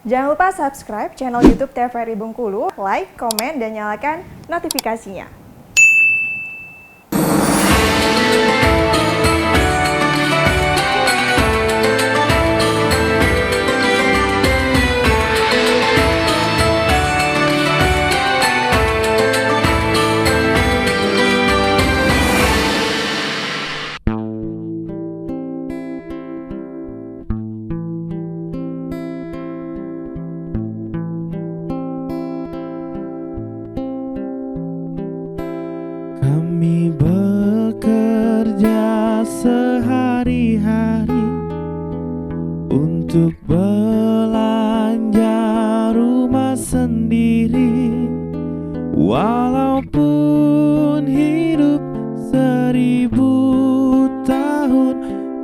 Jangan lupa subscribe channel YouTube TVRI Bengkulu, like, komen, dan nyalakan notifikasinya. Kami bekerja sehari-hari untuk belanja rumah sendiri, walaupun hidup 1000 tahun,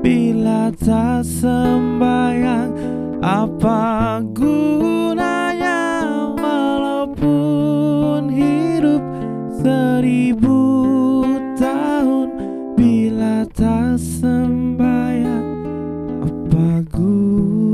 bila tak sembahyang apa gunanya, walaupun hidup 1000 tahun, bila tak sembahyang apa gunanya.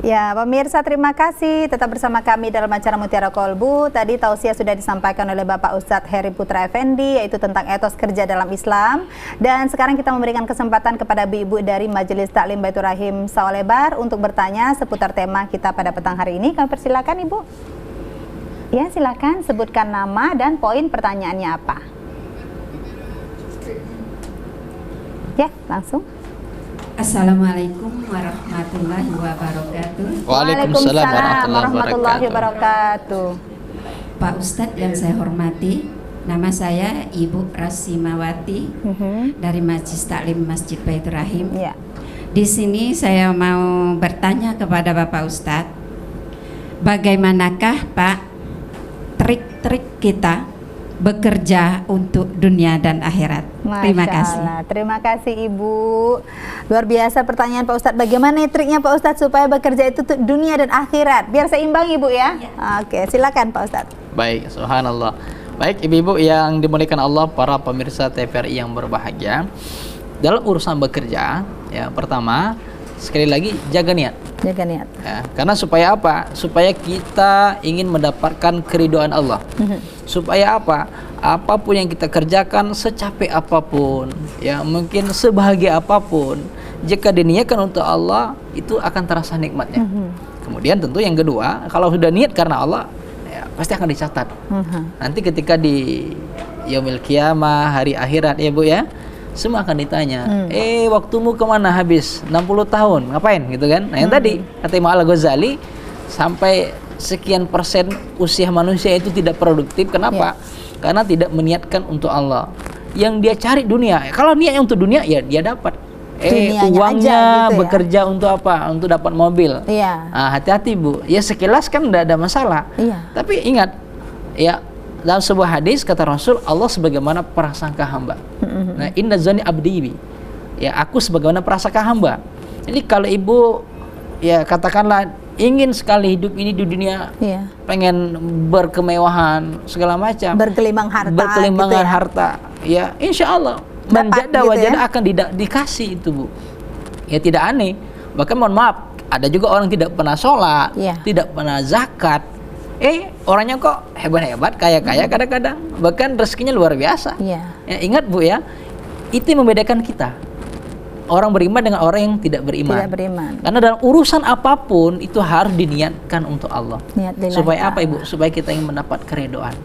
Ya, pemirsa, terima kasih tetap bersama kami dalam acara Mutiara Kolbu. Tadi tausiah sudah disampaikan oleh Bapak Ustadz Heri Putra Effendi, yaitu tentang etos kerja dalam Islam. Dan sekarang kita memberikan kesempatan kepada ibu-ibu dari Majelis Taklim Baitur Rahim Sawalebar untuk bertanya seputar tema kita pada petang hari ini. Kami persilakan, Ibu. Ya, silakan sebutkan nama dan poin pertanyaannya apa. Ya, langsung. Assalamualaikum warahmatullahi wabarakatuh. Waalaikumsalam warahmatullahi wabarakatuh. Pak Ustadz yang saya hormati, nama saya Ibu Rasimawati dari Majelis Taklim Masjid Baitur Rahim. Ya. Di sini saya mau bertanya kepada Bapak Ustadz, bagaimanakah Pak trik-trik kita bekerja untuk dunia dan akhirat? Terima kasih. Terima kasih, Ibu. Luar biasa pertanyaan Pak Ustadz. Bagaimana triknya Pak Ustadz supaya bekerja itu untuk dunia dan akhirat biar seimbang, Ibu ya? Oke, silakan Pak Ustadz. Baik, subhanallah. Baik, ibu-ibu yang dimuliakan Allah, para pemirsa TVRI yang berbahagia. Dalam urusan bekerja, ya pertama sekali lagi jaga niat. Jaga niat. Ya, karena supaya apa? Supaya kita ingin mendapatkan keridhaan Allah. Supaya apa? Apapun yang kita kerjakan, secapek apapun, ya mungkin sebahagia apapun, jika diniatkan untuk Allah, itu akan terasa nikmatnya. Kemudian tentu yang kedua, kalau sudah niat karena Allah, ya, pasti akan dicatat. Nanti ketika di yaumil qiyamah, hari akhirat, ya Bu ya, semua akan ditanya, waktumu kemana habis? 60 tahun, ngapain gitu kan? Nah yang tadi, kata Imam Al-Ghazali, sampai sekian persen usia manusia itu tidak produktif. Kenapa? Karena tidak meniatkan untuk Allah. Yang dia cari dunia. Kalau niatnya untuk dunia, ya dia dapat. Uangnya gitu bekerja ya? Untuk apa? Untuk dapat mobil. Nah, hati-hati Bu. Ya sekilas kan tidak ada masalah. Tapi ingat, ya dalam sebuah hadis kata Rasul, Allah sebagaimana prasangka hamba. Nah, inna zani abdi, ya aku sebagaimana prasangka hamba. Jadi kalau ibu ya katakanlah ingin sekali hidup ini di dunia, pengen berkemewahan segala macam, berkelimbangan harta, ya insya Allah manjada gitu wajada akan dikasih itu Bu. Ya tidak aneh. Bahkan mohon maaf, ada juga orang tidak pernah sholat, tidak pernah zakat, orangnya kok hebat-hebat, kaya-kaya kadang-kadang, bahkan rezekinya luar biasa. Ya, ingat Bu ya, itu yang membedakan kita, orang beriman dengan orang yang tidak beriman. Karena dalam urusan apapun itu harus diniatkan untuk Allah. Supaya apa Ibu? Supaya kita ingin mendapat keridhaan.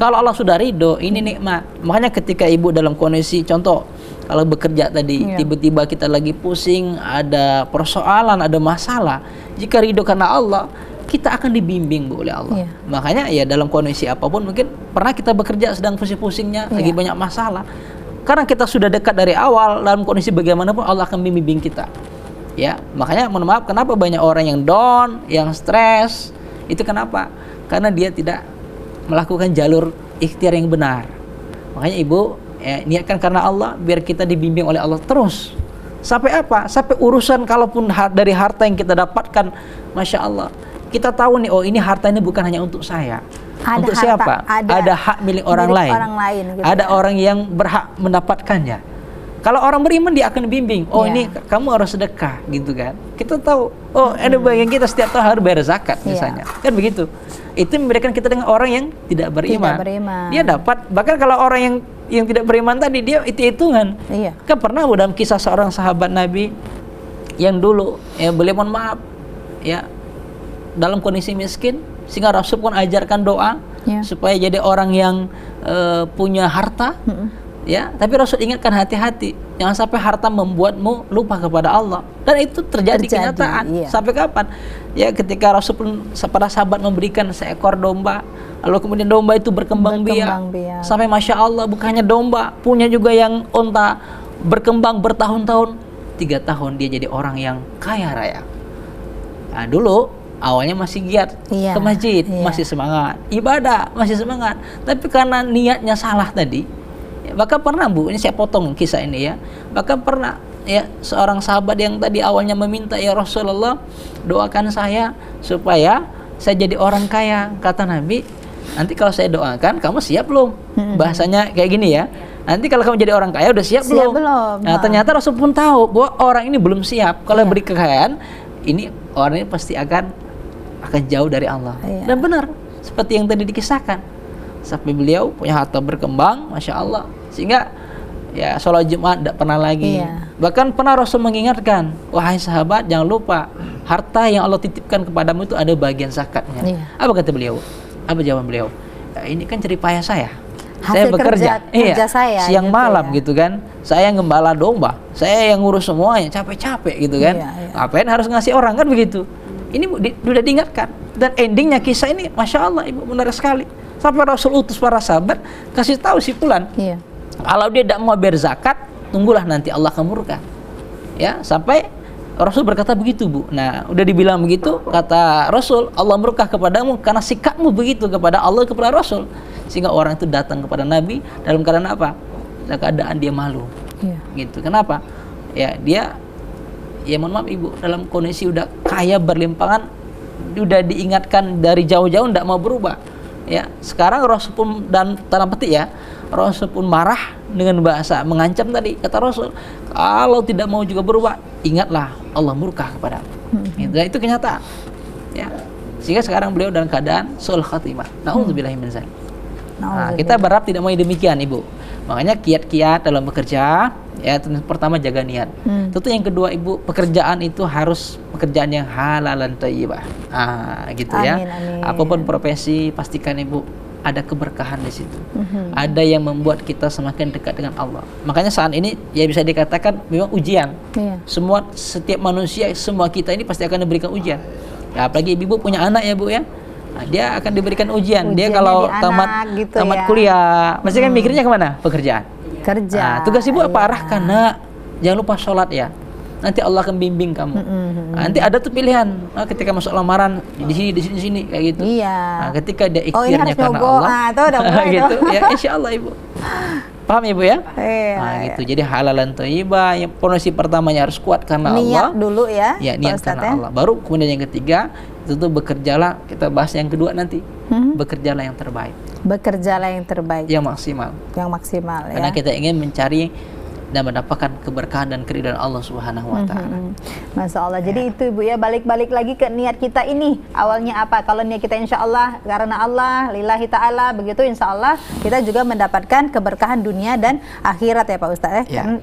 Kalau Allah sudah ridho, ini nikmat. Makanya ketika Ibu dalam kondisi, contoh kalau bekerja tadi, tiba-tiba kita lagi pusing, ada persoalan, ada masalah, jika ridho karena Allah, kita akan dibimbing Bu oleh Allah. Makanya ya dalam kondisi apapun, mungkin pernah kita bekerja sedang pusing-pusingnya, lagi banyak masalah. Karena kita sudah dekat dari awal, dalam kondisi bagaimanapun Allah akan membimbing kita. Ya, makanya mohon maaf, kenapa banyak orang yang down, yang stres? Itu kenapa? Karena dia tidak melakukan jalur ikhtiar yang benar. Makanya Ibu niatkan karena Allah, biar kita dibimbing oleh Allah terus. Sampai apa? Sampai urusan kalaupun dari harta yang kita dapatkan, Masya Allah, kita tahu nih, oh ini harta ini bukan hanya untuk saya. Ada Untuk harta, siapa? Ada hak milik orang lain. gitu Ada ya. orang yang berhak mendapatkannya. Kalau orang beriman dia akan bimbing, oh Iya. ini kamu harus sedekah gitu kan. Kita tahu, oh ada bagian kita setiap tahun harus bayar zakat misalnya. Kan begitu. Itu membedakan kita dengan orang yang tidak beriman. Tidak beriman. Dia dapat, bahkan kalau orang yang tidak beriman tadi dia hitung-hitungan. Iya. Kan pernah dalam kisah seorang sahabat Nabi yang dulu ya beliau mohon maaf ya dalam kondisi miskin, sehingga Rasul pun ajarkan doa Ya. supaya jadi orang yang punya harta. Ya, tapi Rasul ingatkan hati-hati, jangan sampai harta membuatmu lupa kepada Allah. Dan itu terjadi kenyataan. iya. Sampai kapan? Ya, ketika Rasul pun para sahabat memberikan seekor domba, lalu kemudian domba itu berkembang biak. Sampai Masya Allah, bukan hanya domba, punya juga yang onta, berkembang bertahun-tahun. 3 tahun dia jadi orang yang kaya raya. Nah, dulu awalnya masih giat Iya, ke masjid, iya. masih semangat ibadah, masih semangat. Tapi karena niatnya salah tadi, ya, bahkan pernah Bu, ini saya potong kisah ini ya. Bahkan pernah ya seorang sahabat yang tadi awalnya meminta, ya Rasulullah doakan saya supaya saya jadi orang kaya. Kata Nabi, nanti kalau saya doakan kamu siap belum? Bahasanya kayak gini ya. Nanti kalau kamu jadi orang kaya udah siap belum? Nah, ternyata Rasul pun tahu bahwa orang ini belum siap. Kalau beri kekayaan, ini orang ini pasti akan jauh dari Allah. Dan benar seperti yang tadi dikisahkan, sampai beliau punya harta berkembang, Masya Allah, sehingga ya sholat Jumat tidak pernah lagi. Bahkan pernah Rasul mengingatkan, wahai sahabat, jangan lupa harta yang Allah titipkan kepadamu itu ada bagian zakatnya. Apa kata beliau? Apa jawaban beliau? Ya, ini kan jerih payah saya. Saya bekerja, kerja saya, siang gitu malam ya. gitu kan. Saya yang gembala domba, saya yang ngurus semuanya, capek-capek gitu kan. Ngapain harus ngasih orang, kan begitu. Ini sudah diingatkan. Dan endingnya kisah ini, Masya Allah Ibu, menarik sekali. Sampai Rasul utus para sahabat, kasih tahu si fulan, kalau dia tidak mau berzakat, tunggulah nanti Allah akan murka. Ya, sampai Rasul berkata begitu Bu. Nah, udah dibilang begitu, kata Rasul, Allah murka kepadamu karena sikapmu begitu kepada Allah, kepada Rasul. Sehingga orang itu datang kepada Nabi dalam keadaan apa? Dalam keadaan dia malu. Gitu. Kenapa? Ya, dia ya mohon maaf Ibu, dalam kondisi udah kaya berlimpangan, udah diingatkan dari jauh-jauh tidak mau berubah. Ya, sekarang Rasul pun, dan tanda petik ya, Rasul pun marah dengan bahasa mengancam tadi. Kata Rasul, kalau tidak mau juga berubah, ingatlah Allah murka kepada. Itu kenyataan. Ya. Sehingga sekarang beliau dalam keadaan su'ul khatimah. Na'udzubillahi min dzalik. Nah, kita berharap tidak mau demikian Ibu. Makanya kiat-kiat dalam bekerja, ya pertama jaga niat. Tentu yang kedua Ibu, pekerjaan itu harus pekerjaan yang halal dan thayyibah. Gitu ya. Apapun profesi, pastikan Ibu ada keberkahan di situ. Ada yang membuat kita semakin dekat dengan Allah. Makanya saat ini ya bisa dikatakan memang ujian. Setiap manusia, semua kita ini pasti akan diberikan ujian. Ya, apalagi Ibu punya anak ya Bu ya. Nah, dia akan diberikan ujian. Dia kalau tamat kuliah, pasti kan mikirnya kemana? Pekerjaan. Nah, tugas Ibu apa? Arahkan, nak, jangan lupa sholat ya. Nanti Allah akan bimbing kamu. Nanti ada tuh pilihan. Ketika masuk lamaran di sini kayak gitu. Nah, ketika dia ikhtiarnya karena Allah, gitu ya, insya Allah Ibu. Paham Ibu ya? Nah, gitu. Jadi halalan thayyibah. Yang pondasi pertamanya harus kuat karena Allah. Niat dulu ya. Ya, niat karena Allah. Baru kemudian yang ketiga, itu bekerjalah. Kita bahas yang kedua nanti. Bekerjalah yang terbaik. Bekerjalah yang terbaik. Yang maksimal. Yang maksimal ya. Karena kita ingin mencari dan mendapatkan keberkahan dan keridhaan Allah Subhanahu wa taala. Masya Allah. Jadi itu Ibu ya, balik lagi ke niat kita ini. Awalnya apa? Kalau niat kita insya Allah karena Allah, lillahi ta'ala, begitu insya Allah kita juga mendapatkan keberkahan dunia dan akhirat ya Pak Ustadz. Kan,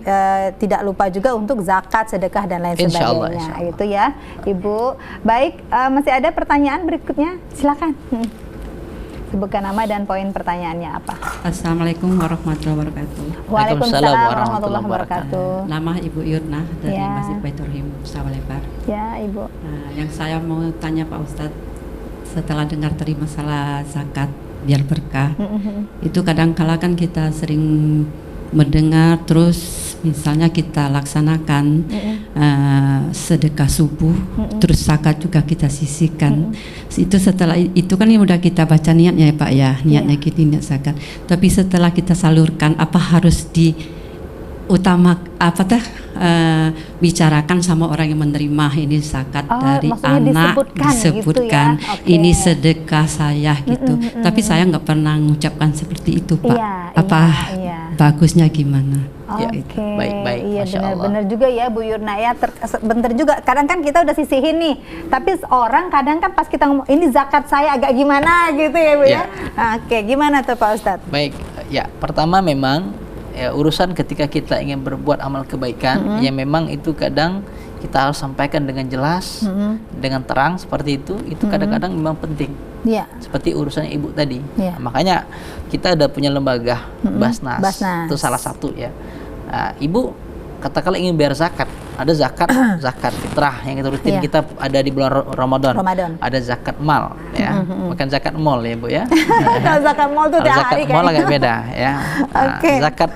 tidak lupa juga untuk zakat, sedekah dan lain Insya Allah, sebagainya. insya Allah. Itu ya Ibu. Baik, masih ada pertanyaan berikutnya? Silakan. Sebutkan nama dan poin pertanyaannya apa. Assalamualaikum warahmatullahi wabarakatuh. Waalaikumsalam warahmatullahi wabarakatuh. Nama Ibu Yurna dari Ya. Masjid Baitur Rahim Sawalebar. Ya Ibu. Nah, yang saya mau tanya Pak Ustadz, setelah dengar tadi masalah zakat biar berkah, itu kadang-kala kan kita sering mendengar terus misalnya kita laksanakan sedekah subuh, terus zakat juga kita sisihkan. Itu setelah itu kan yang udah kita baca niatnya ya Pak ya, niatnya kita niat zakat. Tapi setelah kita salurkan, apa harus bicarakan sama orang yang menerima ini zakat dari maksudnya anak, disebutkan gitu ya? Oke. ini sedekah saya gitu. Tapi saya nggak pernah mengucapkan seperti itu, Pak. Iya. Bagusnya gimana? Ya, Oke, baik-baik, iya Masya Allah. benar juga ya Bu Yurna ya. Bentar juga, kadang kan kita udah sisihin nih, tapi orang kadang kan pas kita ngomong ini zakat saya agak gimana gitu ya Bu ya. Ya. Oke, gimana tuh Pak Ustadz? Baik, ya pertama memang ya, urusan ketika kita ingin berbuat amal kebaikan, ya memang itu kadang kita harus sampaikan dengan jelas, dengan terang seperti itu kadang-kadang memang penting. Iya. Seperti urusan ibu tadi. Iya. Nah, makanya kita ada punya lembaga Basnas. Basnas. Itu salah satu ya. Nah, ibu katakanlah ingin bayar zakat, ada zakat fitrah yang kita rutin, Iya. kita ada di bulan Ramadan. Ada zakat mal ya, bukan zakat mall ya Bu ya. Kalau zakat mal tuh Kalau tiap zakat hari mal kayaknya. agak beda ya. Nah, Oke. zakat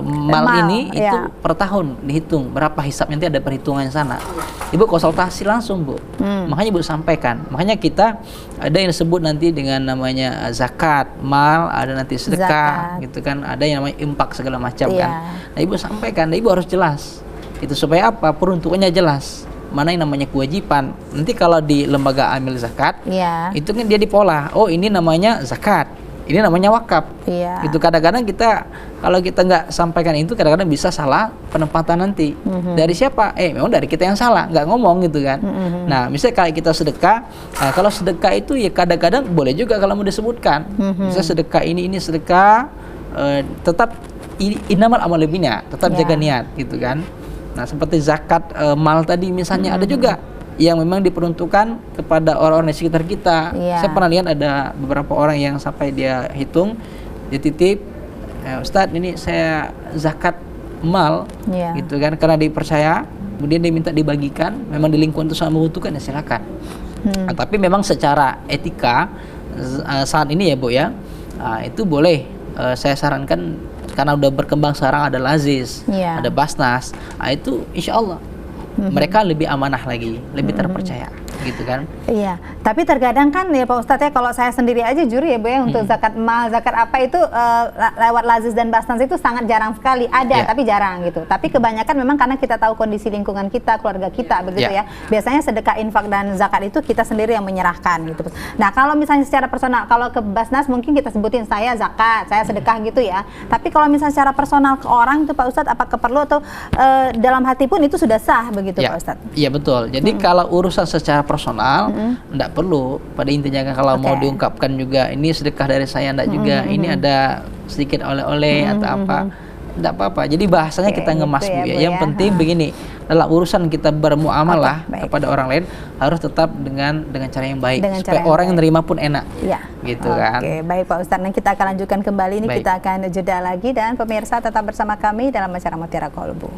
mal ini Iya. itu per tahun dihitung berapa hisab, nanti ada perhitungannya sana. Ibu konsultasi langsung Bu. Makanya Ibu sampaikan. Makanya kita ada yang disebut nanti dengan namanya zakat mal, ada nanti sedekah Zakat. gitu kan, ada yang namanya impak segala macam Iya. kan. Nah Ibu sampaikan, nah, Ibu harus jelas. Itu supaya apa? Peruntukannya jelas. Mana yang namanya kewajiban. Nanti kalau di lembaga amil zakat, Iya. itu kan dia dipola. Oh ini namanya zakat, ini namanya wakaf. Iya. Itu kadang-kadang kita kalau kita nggak sampaikan itu kadang-kadang bisa salah penempatan nanti. Dari siapa? Memang dari kita yang salah, nggak ngomong gitu kan. Nah misalnya kalau kita sedekah, kalau sedekah itu ya kadang-kadang boleh juga kalau mau disebutkan. Misalnya sedekah ini sedekah, tetap innamal a'malu binniyat, tetap Ya. jaga niat gitu kan. Nah seperti zakat mal tadi misalnya ada juga yang memang diperuntukkan kepada orang-orang di sekitar kita. Iya. Saya pernah lihat ada beberapa orang yang sampai dia hitung, dia titip, Ustadz ini saya zakat mal, Iya. gitu kan, karena dipercaya, kemudian dia minta dibagikan, memang di lingkungan itu sangat membutuhkan, ya silakan. Nah, tapi memang secara etika saat ini ya Bu ya, itu boleh, saya sarankan karena udah berkembang sekarang ada Lazis, Iya. ada Basnas, itu insya Allah mereka lebih amanah lagi, lebih terpercaya, gitu kan. Iya, tapi terkadang kan ya Pak Ustadz ya, kalau saya sendiri aja juri ya Bu ya, untuk zakat mal, zakat apa itu lewat Lazis dan Basnas itu sangat jarang sekali, ada tapi jarang gitu. Tapi kebanyakan memang karena kita tahu kondisi lingkungan kita, keluarga kita begitu ya. Biasanya sedekah, infak dan zakat itu kita sendiri yang menyerahkan gitu. Nah kalau misalnya secara personal, kalau ke Basnas mungkin kita sebutin saya zakat, saya sedekah gitu ya. Tapi kalau misalnya secara personal ke orang itu Pak Ustadz, apakah perlu atau dalam hati pun itu sudah sah begitu Pak Ustadz? Iya betul. Jadi kalau urusan secara personal enggak perlu. Pada intinya kan kalau mau diungkapkan juga ini sedekah dari saya, enggak juga ini ada sedikit oleh-oleh atau apa, enggak apa-apa. Jadi bahasanya kita ngemas gitu ya, Bu ya. Bu Yang ya. penting begini, dalam urusan kita bermuamalah kepada orang lain harus tetap dengan cara yang baik, Dengan cara supaya yang orang yang baik. nerima pun enak. Iya. Gitu kan. Oke, baik Pak Ustadz. Nah, kita akan lanjutkan kembali ini, Baik. kita akan jeda lagi dan pemirsa tetap bersama kami dalam acara Mutiara Kolbu.